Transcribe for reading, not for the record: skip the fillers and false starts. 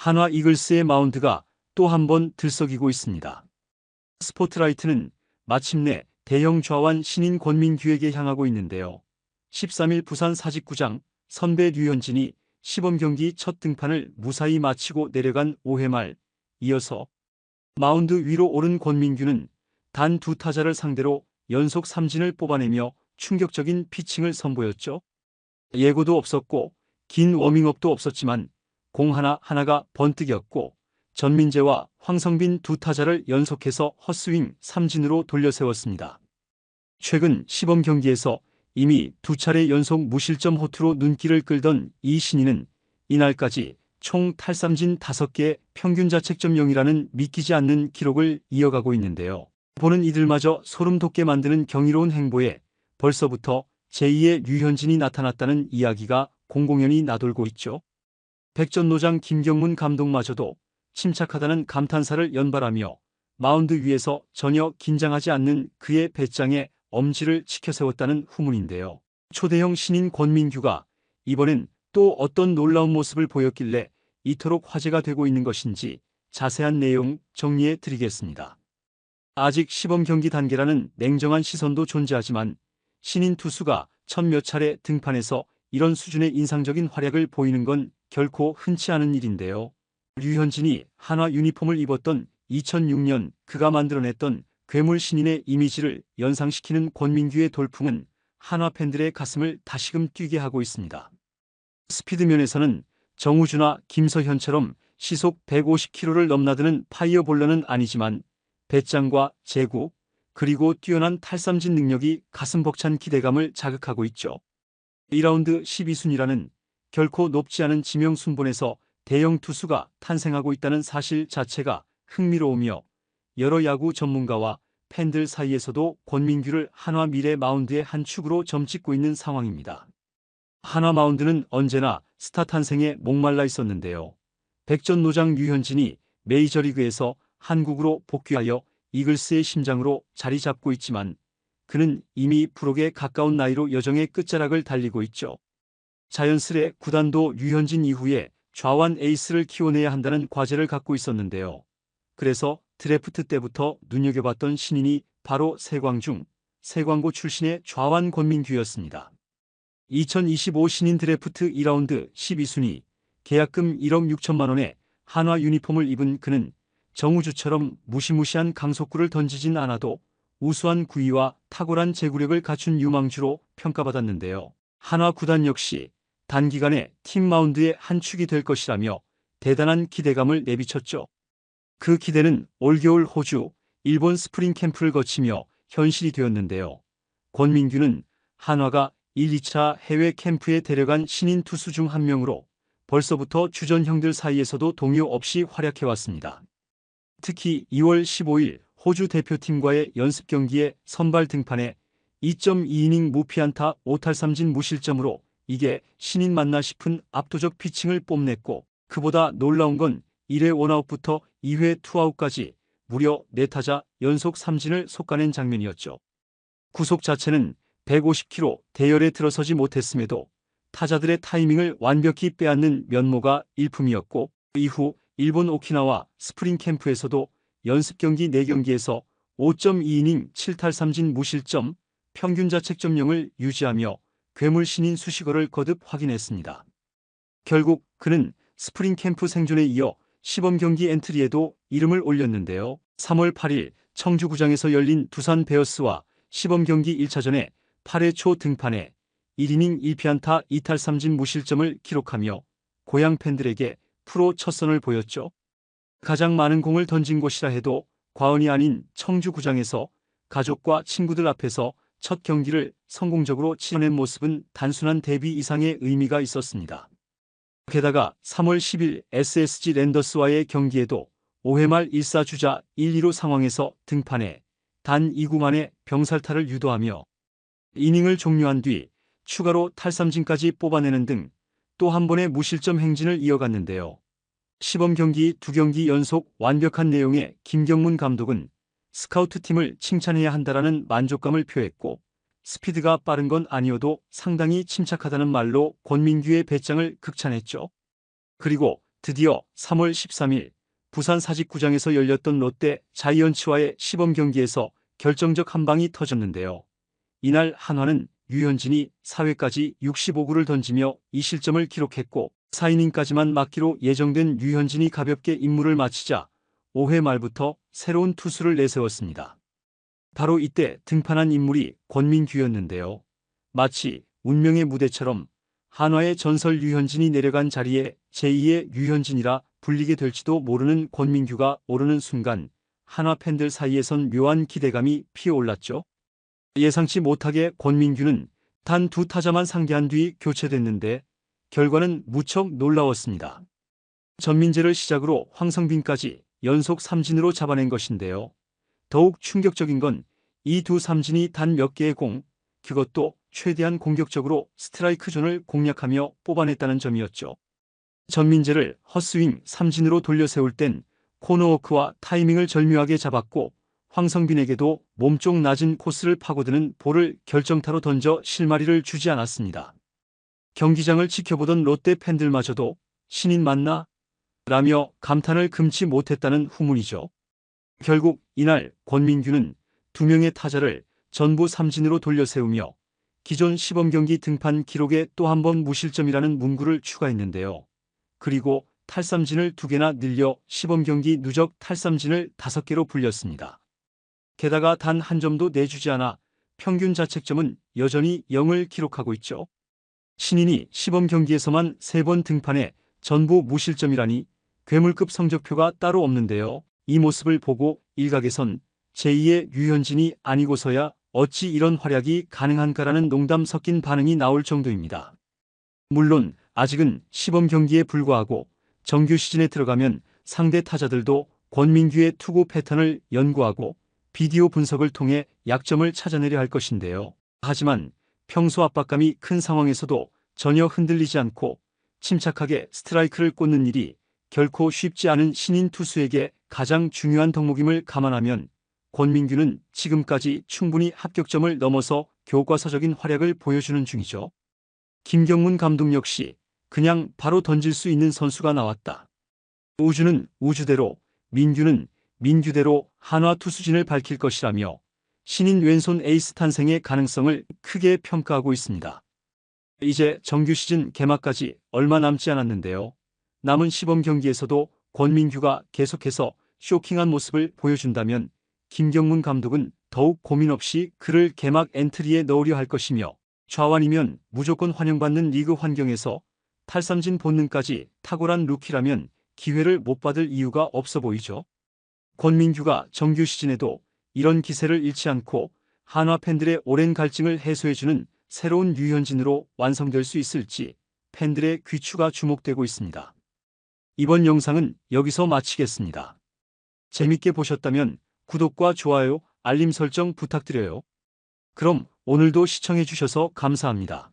한화 이글스의 마운드가 또 한 번 들썩이고 있습니다. 스포트라이트는 마침내 대형 좌완 신인 권민규에게 향하고 있는데요. 13일 부산 사직구장 선배 류현진이 시범경기 첫 등판을 무사히 마치고 내려간 5회 말, 이어서 마운드 위로 오른 권민규는 단 2타자를 상대로 연속 삼진을 뽑아내며 충격적인 피칭을 선보였죠. 예고도 없었고 긴 워밍업도 없었지만 공 하나하나가 번뜩였고 전민재와 황성빈 2타자를 연속해서 헛스윙 삼진으로 돌려세웠습니다. 최근 시범 경기에서 이미 2차례 연속 무실점 호투로 눈길을 끌던 이 신인은 이날까지 총 탈삼진 5개의 평균 자책점 0이라는 믿기지 않는 기록을 이어가고 있는데요. 보는 이들마저 소름 돋게 만드는 경이로운 행보에 벌써부터 제2의 류현진이 나타났다는 이야기가 공공연히 나돌고 있죠. 백전노장 김경문 감독마저도 침착하다는 감탄사를 연발하며 마운드 위에서 전혀 긴장하지 않는 그의 배짱에 엄지를 치켜세웠다는 후문인데요. 초대형 신인 권민규가 이번엔 또 어떤 놀라운 모습을 보였길래 이토록 화제가 되고 있는 것인지 자세한 내용 정리해 드리겠습니다. 아직 시범 경기 단계라는 냉정한 시선도 존재하지만 신인 투수가 첫 몇 차례 등판에서 이런 수준의 인상적인 활약을 보이는 건 결코 흔치 않은 일인데요. 류현진이 한화 유니폼을 입었던 2006년 그가 만들어냈던 괴물 신인의 이미지를 연상시키는 권민규의 돌풍은 한화 팬들의 가슴을 다시금 뛰게 하고 있습니다. 스피드면에서는 정우주나 김서현처럼 시속 150km를 넘나드는 파이어볼러는 아니지만 배짱과 제구, 그리고 뛰어난 탈삼진 능력이 가슴 벅찬 기대감을 자극하고 있죠. 2라운드 12순위라는 결코 높지 않은 지명순번에서 대형 투수가 탄생하고 있다는 사실 자체가 흥미로우며 여러 야구 전문가와 팬들 사이에서도 권민규를 한화 미래 마운드의 한 축으로 점찍고 있는 상황입니다. 한화 마운드는 언제나 스타 탄생에 목말라 있었는데요. 백전노장 류현진이 메이저리그에서 한국으로 복귀하여 이글스의 심장으로 자리 잡고 있지만 그는 이미 프로에 가까운 나이로 여정의 끝자락을 달리고 있죠. 자연스레 구단도 류현진 이후에 좌완 에이스를 키워내야 한다는 과제를 갖고 있었는데요. 그래서 드래프트 때부터 눈여겨봤던 신인이 바로 세광고 출신의 좌완 권민규였습니다. 2025 신인 드래프트 2라운드 12순위, 계약금 1억 6천만 원에 한화 유니폼을 입은 그는 정우주처럼 무시무시한 강속구를 던지진 않아도 우수한 구위와 탁월한 제구력을 갖춘 유망주로 평가받았는데요. 한화 구단 역시 단기간에 팀 마운드의 한 축이 될 것이라며 대단한 기대감을 내비쳤죠. 그 기대는 올겨울 호주, 일본 스프링 캠프를 거치며 현실이 되었는데요. 권민규는 한화가 1, 2차 해외 캠프에 데려간 신인 투수 중 한 명으로 벌써부터 주전형들 사이에서도 동요 없이 활약해왔습니다. 특히 2월 15일 호주 대표팀과의 연습 경기에 선발 등판해 2.2이닝 무피안타 5탈삼진 무실점으로 이게 신인 맞나 싶은 압도적 피칭을 뽐냈고 그보다 놀라운 건 1회 원아웃부터 2회 투아웃까지 무려 4타자 연속 삼진을 솎아낸 장면이었죠. 구속 자체는 150km 대열에 들어서지 못했음에도 타자들의 타이밍을 완벽히 빼앗는 면모가 일품이었고 이후 일본 오키나와 스프링 캠프에서도 연습 경기 4경기에서 5.2이닝 7탈삼진 무실점, 평균 자책점 0을 유지하며 괴물 신인 수식어를 거듭 확인했습니다. 결국 그는 스프링 캠프 생존에 이어 시범 경기 엔트리에도 이름을 올렸는데요. 3월 8일 청주구장에서 열린 두산 베어스와 시범 경기 1차전에 8회 초 등판해 1이닝 1피안타 2탈삼진 무실점을 기록하며 고향 팬들에게 프로 첫 선을 보였죠. 가장 많은 공을 던진 곳이라 해도 과언이 아닌 청주구장에서 가족과 친구들 앞에서 첫 경기를 성공적으로 치러낸 모습은 단순한 데뷔 이상의 의미가 있었습니다. 게다가 3월 10일 SSG 랜더스와의 경기에도 5회 말 1사주자 1-2루 상황에서 등판해 단 2구 만에 병살타를 유도하며 이닝을 종료한 뒤 추가로 탈삼진까지 뽑아내는 등 또 한 번의 무실점 행진을 이어갔는데요. 시범 경기 2경기 연속 완벽한 내용에 김경문 감독은 스카우트팀을 칭찬해야 한다라는 만족감을 표했고 스피드가 빠른 건 아니어도 상당히 침착하다는 말로 권민규의 배짱을 극찬했죠. 그리고 드디어 3월 13일 부산 사직구장에서 열렸던 롯데 자이언츠와의 시범 경기에서 결정적 한 방이 터졌는데요. 이날 한화는 류현진이 4회까지 65구를 던지며 2실점을 기록했고 4이닝까지만 막기로 예정된 류현진이 가볍게 임무를 마치자 5회 말부터 새로운 투수를 내세웠습니다. 바로 이때 등판한 인물이 권민규였는데요. 마치 운명의 무대처럼 한화의 전설 류현진이 내려간 자리에 제2의 류현진이라 불리게 될지도 모르는 권민규가 오르는 순간 한화 팬들 사이에선 묘한 기대감이 피어올랐죠. 예상치 못하게 권민규는 단 2타자만 상대한 뒤 교체됐는데 결과는 무척 놀라웠습니다. 전민재를 시작으로 황성빈까지 연속 삼진으로 잡아낸 것인데요. 더욱 충격적인 건 이 두 삼진이 단 몇 개의 공, 그것도 최대한 공격적으로 스트라이크 존을 공략하며 뽑아냈다는 점이었죠. 전민재를 헛스윙 삼진으로 돌려세울 땐 코너워크와 타이밍을 절묘하게 잡았고 황성빈에게도 몸쪽 낮은 코스를 파고드는 볼을 결정타로 던져 실마리를 주지 않았습니다. 경기장을 지켜보던 롯데 팬들마저도 신인 맞나? 라며 감탄을 금치 못했다는 후문이죠. 결국 이날 권민규는 2명의 타자를 전부 삼진으로 돌려세우며 기존 시범경기 등판 기록에 또 한 번 무실점이라는 문구를 추가했는데요. 그리고 탈삼진을 2개나 늘려 시범경기 누적 탈삼진을 5개로 불렸습니다. 게다가 단 한 점도 내주지 않아 평균 자책점은 여전히 0을 기록하고 있죠. 신인이 시범경기에서만 3번 등판해 전부 무실점이라니 괴물급 성적표가 따로 없는데요. 이 모습을 보고 일각에선 제2의 류현진이 아니고서야 어찌 이런 활약이 가능한가라는 농담 섞인 반응이 나올 정도입니다. 물론 아직은 시범 경기에 불과하고 정규 시즌에 들어가면 상대 타자들도 권민규의 투구 패턴을 연구하고 비디오 분석을 통해 약점을 찾아내려 할 것인데요. 하지만 평소 압박감이 큰 상황에서도 전혀 흔들리지 않고 침착하게 스트라이크를 꽂는 일이 결코 쉽지 않은 신인 투수에게 가장 중요한 덕목임을 감안하면 권민규는 지금까지 충분히 합격점을 넘어서 교과서적인 활약을 보여주는 중이죠. 김경문 감독 역시 그냥 바로 던질 수 있는 선수가 나왔다. 우주는 우주대로, 민규는 민규대로 한화 투수진을 밝힐 것이라며 신인 왼손 에이스 탄생의 가능성을 크게 평가하고 있습니다. 이제 정규 시즌 개막까지 얼마 남지 않았는데요. 남은 시범 경기에서도 권민규가 계속해서 쇼킹한 모습을 보여준다면 김경문 감독은 더욱 고민 없이 그를 개막 엔트리에 넣으려 할 것이며 좌완이면 무조건 환영받는 리그 환경에서 탈삼진 본능까지 탁월한 루키라면 기회를 못 받을 이유가 없어 보이죠. 권민규가 정규 시즌에도 이런 기세를 잃지 않고 한화 팬들의 오랜 갈증을 해소해주는 새로운 류현진으로 완성될 수 있을지 팬들의 귀추가 주목되고 있습니다. 이번 영상은 여기서 마치겠습니다. 재밌게 보셨다면 구독과 좋아요, 알림 설정 부탁드려요. 그럼 오늘도 시청해주셔서 감사합니다.